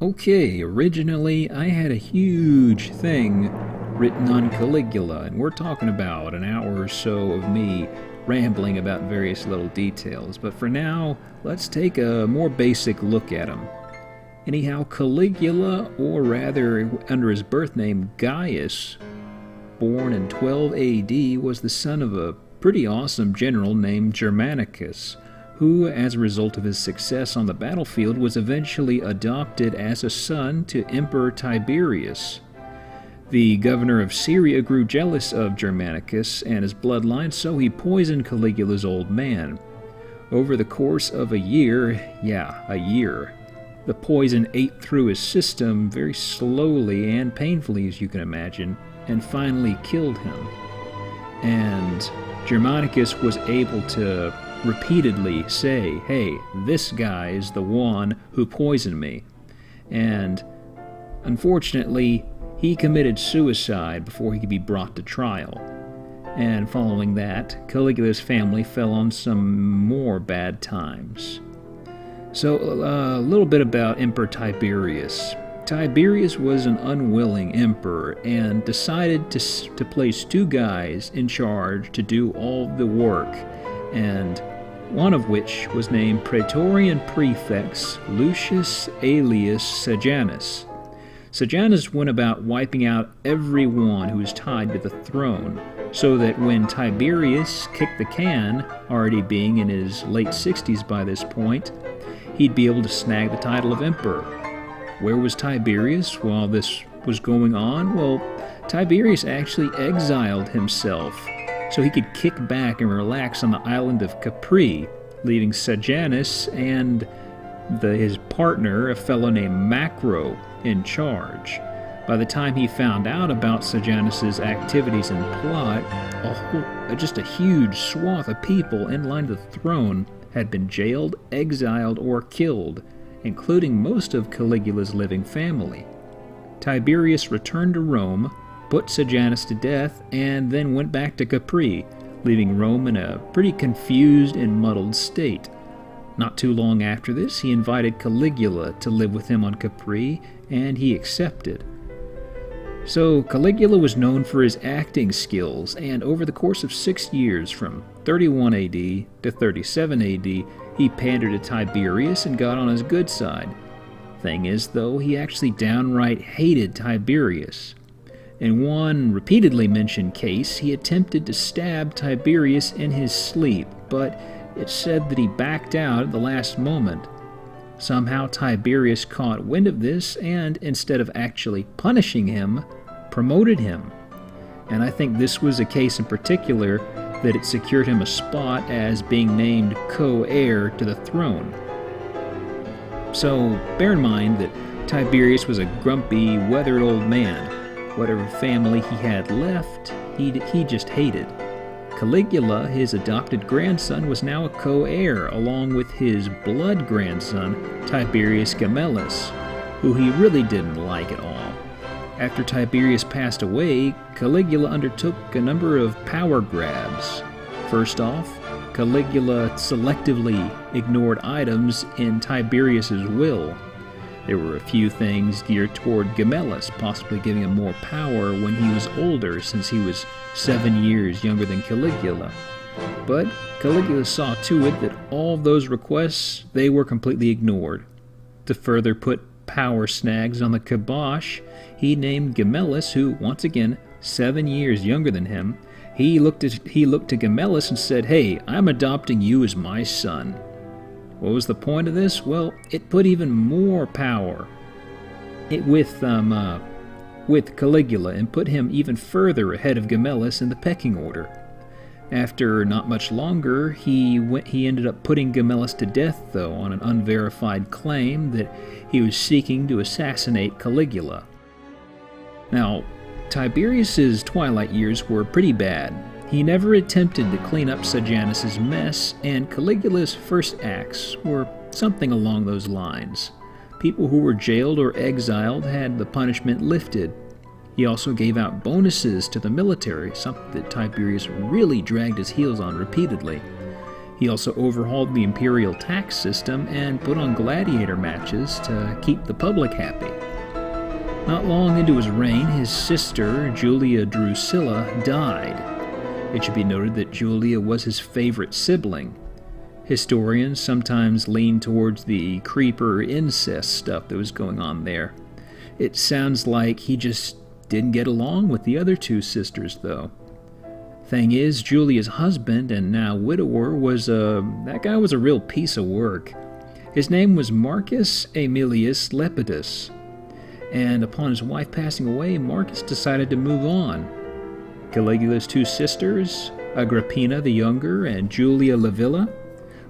Okay, originally I had a huge thing written on Caligula, and we're talking about an hour or so of me rambling about various little details, but for now, let's take a more basic look at him. Anyhow, Caligula, or rather under his birth name Gaius, born in 12 AD, was the son of a pretty awesome general named Germanicus, who, as a result of his success on the battlefield, was eventually adopted as a son to Emperor Tiberius. The governor of Syria grew jealous of Germanicus and his bloodline, so he poisoned Caligula's old man. Over the course of a year, the poison ate through his system very slowly and painfully, as you can imagine, and finally killed him. And Germanicus was able to repeatedly say, hey, this guy is the one who poisoned me. And unfortunately, he committed suicide before he could be brought to trial. And following that, Caligula's family fell on some more bad times. So, a little bit about Emperor Tiberius. Tiberius was an unwilling emperor and decided to place two guys in charge to do all the work, and one of which was named Praetorian Prefects Lucius Aelius Sejanus. Sejanus went about wiping out everyone who was tied to the throne, so that when Tiberius kicked the can, already being in his late 60s by this point, he'd be able to snag the title of emperor. Where was Tiberius while this was going on? Well, Tiberius actually exiled himself so he could kick back and relax on the island of Capri, leaving Sejanus and his partner, a fellow named Macro, in charge. By the time he found out about Sejanus's activities and plot, just a huge swath of people in line to the throne had been jailed, exiled, or killed, including most of Caligula's living family. Tiberius returned to Rome, put Sejanus to death, and then went back to Capri, leaving Rome in a pretty confused and muddled state. Not too long after this, he invited Caligula to live with him on Capri, and he accepted. So Caligula was known for his acting skills, and over the course of 6 years, from 31 AD to 37 AD, he pandered to Tiberius and got on his good side. Thing is, though, he actually downright hated Tiberius. In one repeatedly mentioned case, he attempted to stab Tiberius in his sleep, but it's said that he backed out at the last moment. Somehow Tiberius caught wind of this and, instead of actually punishing him, promoted him. And I think this was a case in particular that it secured him a spot as being named co-heir to the throne. So bear in mind that Tiberius was a grumpy, weathered old man. Whatever family he had left, he just hated. Caligula, his adopted grandson, was now a co-heir, along with his blood grandson, Tiberius Gemellus, who he really didn't like at all. After Tiberius passed away, Caligula undertook a number of power grabs. First off, Caligula selectively ignored items in Tiberius's will. There were a few things geared toward Gemellus, possibly giving him more power when he was older, since he was 7 years younger than Caligula. But Caligula saw to it that all those requests, they were completely ignored. To further put power snags on the kibosh, he named Gemellus, who, once again, 7 years younger than him, he looked to Gemellus and said, hey, I'm adopting you as my son. What was the point of this? Well, it put even more power with Caligula and put him even further ahead of Gemellus in the pecking order. After not much longer, he ended up putting Gemellus to death, though, on an unverified claim that he was seeking to assassinate Caligula. Now, Tiberius's twilight years were pretty bad. He never attempted to clean up Sejanus's mess, and Caligula's first acts were something along those lines. People who were jailed or exiled had the punishment lifted. He also gave out bonuses to the military, something that Tiberius really dragged his heels on repeatedly. He also overhauled the imperial tax system and put on gladiator matches to keep the public happy. Not long into his reign, his sister, Julia Drusilla, died. It should be noted that Julia was his favorite sibling. Historians sometimes lean towards the creeper incest stuff that was going on there. It sounds like he just didn't get along with the other two sisters, though. Thing is, Julia's husband and now widower was that guy was a real piece of work. His name was Marcus Aemilius Lepidus, and upon his wife passing away, Marcus decided to move on. Caligula's two sisters, Agrippina the Younger and Julia Livilla,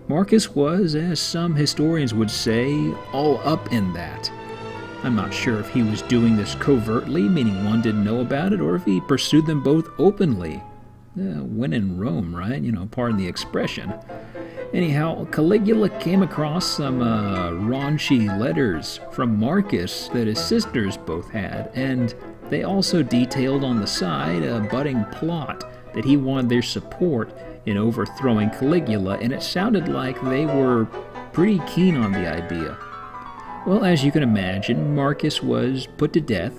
Marcus was, as some historians would say, all up in that. I'm not sure if he was doing this covertly, meaning one didn't know about it, or if he pursued them both openly. When in Rome, right? Pardon the expression. Anyhow, Caligula came across some raunchy letters from Marcus that his sisters both had, and they also detailed on the side a budding plot that he wanted their support in overthrowing Caligula, and it sounded like they were pretty keen on the idea. Well, as you can imagine, Marcus was put to death.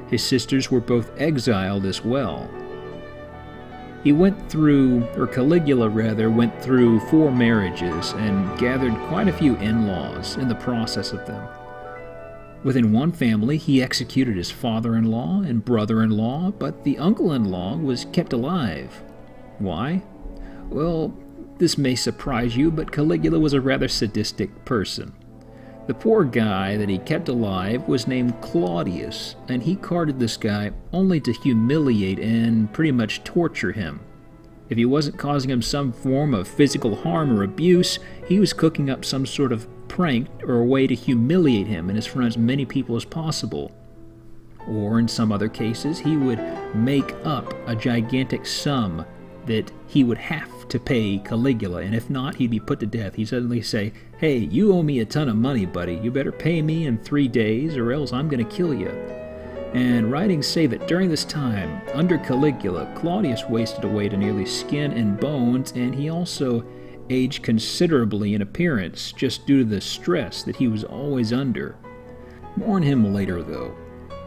His sisters were both exiled as well. Caligula went through 4 marriages and gathered quite a few in-laws in the process of them. Within one family, he executed his father-in-law and brother-in-law, but the uncle-in-law was kept alive. Why? Well, this may surprise you, but Caligula was a rather sadistic person. The poor guy that he kept alive was named Claudius, and he carded this guy only to humiliate and pretty much torture him. If he wasn't causing him some form of physical harm or abuse, he was cooking up some sort of prank or a way to humiliate him and his friends, as many people as possible. Or in some other cases, he would make up a gigantic sum that he would have to pay Caligula, and if not, he'd be put to death. He'd suddenly say, "Hey, you owe me a ton of money, buddy. You better pay me in 3 days or else I'm going to kill you." And writings say that during this time, under Caligula, Claudius wasted away to nearly skin and bones, and he also aged considerably in appearance just due to the stress that he was always under. More on him later, though.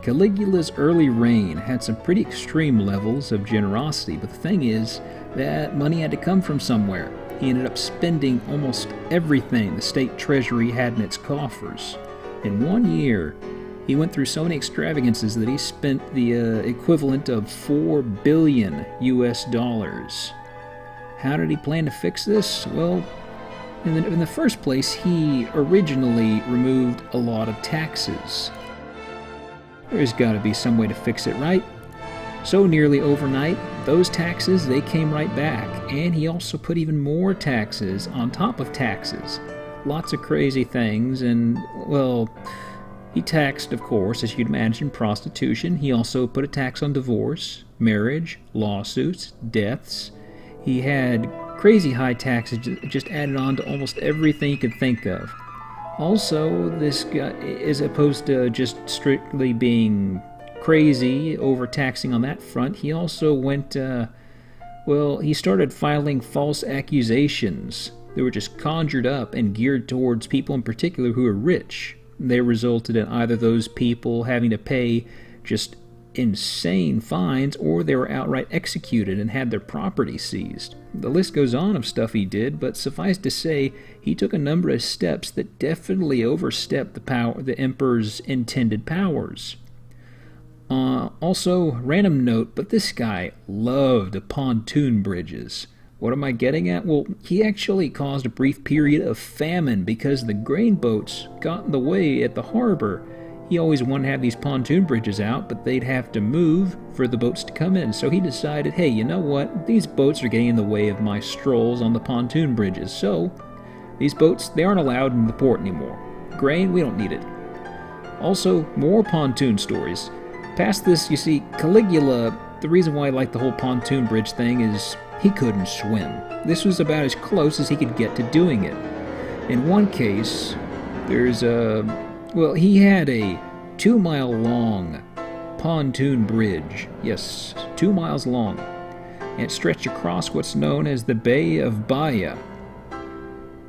Caligula's early reign had some pretty extreme levels of generosity, but the thing is that money had to come from somewhere. He ended up spending almost everything the state treasury had in its coffers. In 1 year, he went through so many extravagances that he spent the equivalent of $4 billion US. How did he plan to fix this? Well, in the first place, he originally removed a lot of taxes. There's got to be some way to fix it, right? So nearly overnight, those taxes, they came right back, and he also put even more taxes on top of taxes. Lots of crazy things, and, well, he taxed, of course, as you'd imagine, prostitution. He also put a tax on divorce, marriage, lawsuits, deaths. He had crazy high taxes just added on to almost everything you could think of. Also, this guy, as opposed to just strictly being crazy, overtaxing on that front, he also went, he started filing false accusations. They were just conjured up and geared towards people in particular who were rich. They resulted in either those people having to pay just insane fines, or they were outright executed and had their property seized. The list goes on of stuff he did, but suffice to say, he took a number of steps that definitely overstepped the emperor's intended powers. Also, random note, but this guy loved pontoon bridges. What am I getting at? Well, he actually caused a brief period of famine because the grain boats got in the way at the harbor. He always wanted to have these pontoon bridges out, but they'd have to move for the boats to come in. So he decided, hey, you know what? These boats are getting in the way of my strolls on the pontoon bridges. So these boats, they aren't allowed in the port anymore. Grain, we don't need it. Also, more pontoon stories. Past this, you see, Caligula, the reason why I like the whole pontoon bridge thing is he couldn't swim. This was about as close as he could get to doing it. In one case, he had a 2-mile-long pontoon bridge. Yes, 2 miles long. And it stretched across what's known as the Bay of Baia.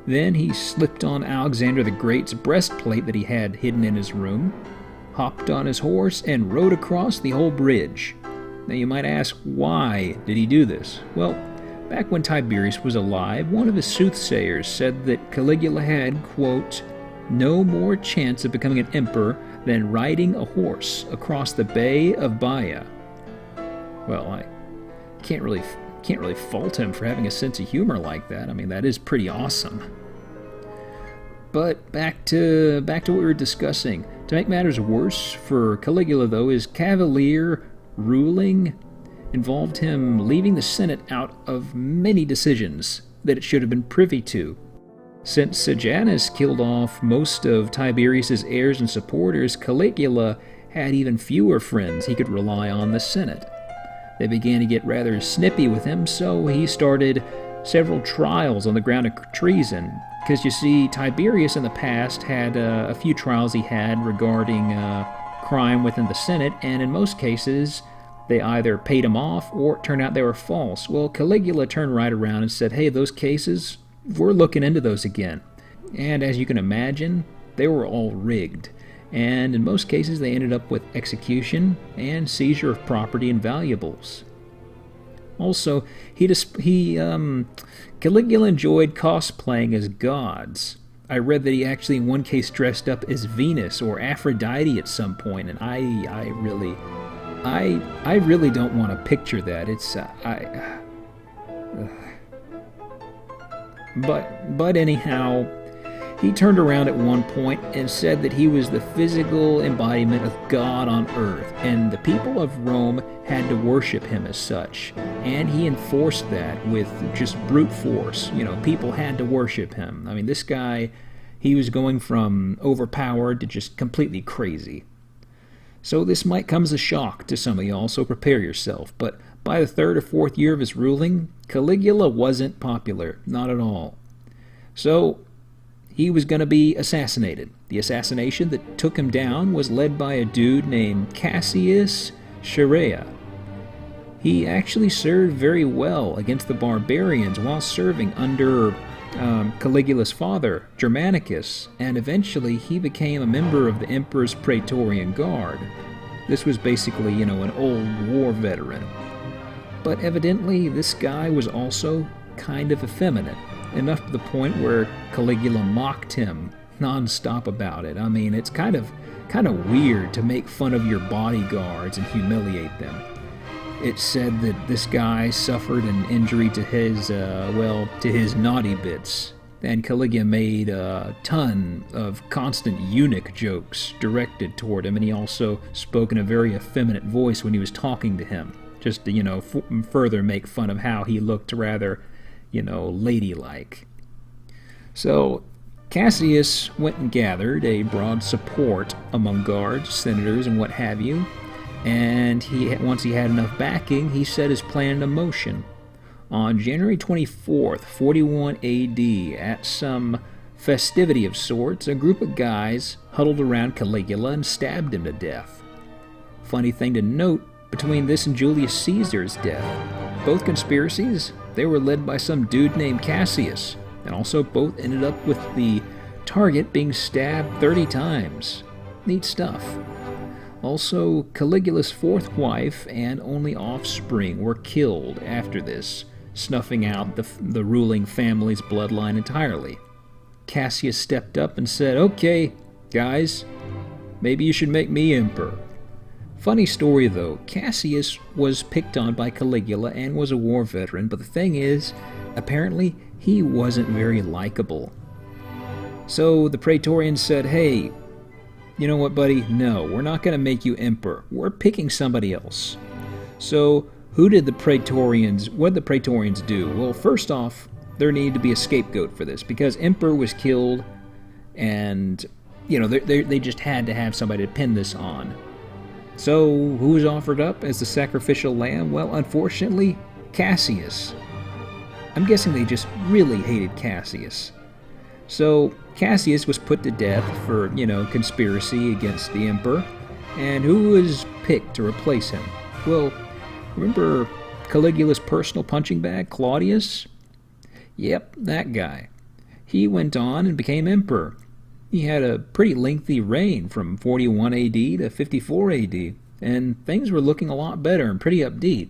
Then he slipped on Alexander the Great's breastplate that he had hidden in his room, hopped on his horse, and rode across the whole bridge. Now you might ask, why did he do this? Well, back when Tiberius was alive, one of his soothsayers said that Caligula had, quote, no more chance of becoming an emperor than riding a horse across the Bay of Baia. Well, I can't really fault him for having a sense of humor like that. I mean, that is pretty awesome. But back to what we were discussing. To make matters worse for Caligula, though, his cavalier ruling involved him leaving the Senate out of many decisions that it should have been privy to. Since Sejanus killed off most of Tiberius's heirs and supporters, Caligula had even fewer friends he could rely on the Senate. They began to get rather snippy with him, so he started several trials on the ground of treason. Because you see, Tiberius in the past had a few trials he had regarding crime within the Senate, and in most cases, they either paid him off or it turned out they were false. Well, Caligula turned right around and said, hey, those cases, we're looking into those again. And as you can imagine, they were all rigged. And in most cases, they ended up with execution and seizure of property and valuables. Also, Caligula enjoyed cosplaying as gods. I read that he actually in one case dressed up as Venus or Aphrodite at some point, and I really don't want to picture that. But anyhow, he turned around at one point and said that he was the physical embodiment of God on earth, and the people of Rome had to worship him as such. And he enforced that with just brute force. You know, people had to worship him. I mean, this guy, he was going from overpowered to just completely crazy. So this might come as a shock to some of y'all, so prepare yourself. But by the 3rd or 4th year of his ruling, Caligula wasn't popular, not at all. So he was going to be assassinated. The assassination that took him down was led by a dude named Cassius Chaerea. He actually served very well against the barbarians while serving under Caligula's father, Germanicus, and eventually he became a member of the emperor's Praetorian Guard. This was basically, an old war veteran. But evidently, this guy was also kind of effeminate, enough to the point where Caligula mocked him non-stop about it. I mean, it's kind of weird to make fun of your bodyguards and humiliate them. It's said that this guy suffered an injury to his naughty bits, and Caligula made a ton of constant eunuch jokes directed toward him, and he also spoke in a very effeminate voice when he was talking to him, just to, further make fun of how he looked rather, ladylike. So Cassius went and gathered a broad support among guards, senators, and what have you, and once he had enough backing, he set his plan into motion. On January 24th, 41 AD, at some festivity of sorts, a group of guys huddled around Caligula and stabbed him to death. Funny thing to note, between this and Julius Caesar's death, both conspiracies, they were led by some dude named Cassius, and also both ended up with the target being stabbed 30 times. Neat stuff. Also, Caligula's 4th wife and only offspring were killed after this, snuffing out the ruling family's bloodline entirely. Cassius stepped up and said, "Okay, guys, maybe you should make me emperor." Funny story though, Cassius was picked on by Caligula and was a war veteran, but the thing is, apparently he wasn't very likable. So the Praetorians said, "Hey, you know what, buddy? No, we're not going to make you emperor. We're picking somebody else." So what did the Praetorians do? Well, first off, there needed to be a scapegoat for this, because emperor was killed, and they just had to have somebody to pin this on. So who was offered up as the sacrificial lamb? Well, unfortunately, Cassius. I'm guessing they just really hated Cassius. So Cassius was put to death for, conspiracy against the emperor. And who was picked to replace him? Well, remember Caligula's personal punching bag, Claudius? Yep, that guy. he went on and became emperor. He had a pretty lengthy reign from 41 AD to 54 AD, and things were looking a lot better and pretty upbeat.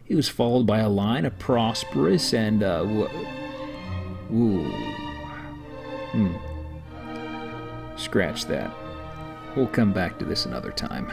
He was followed by a line of prosperous and, scratch that. We'll come back to this another time.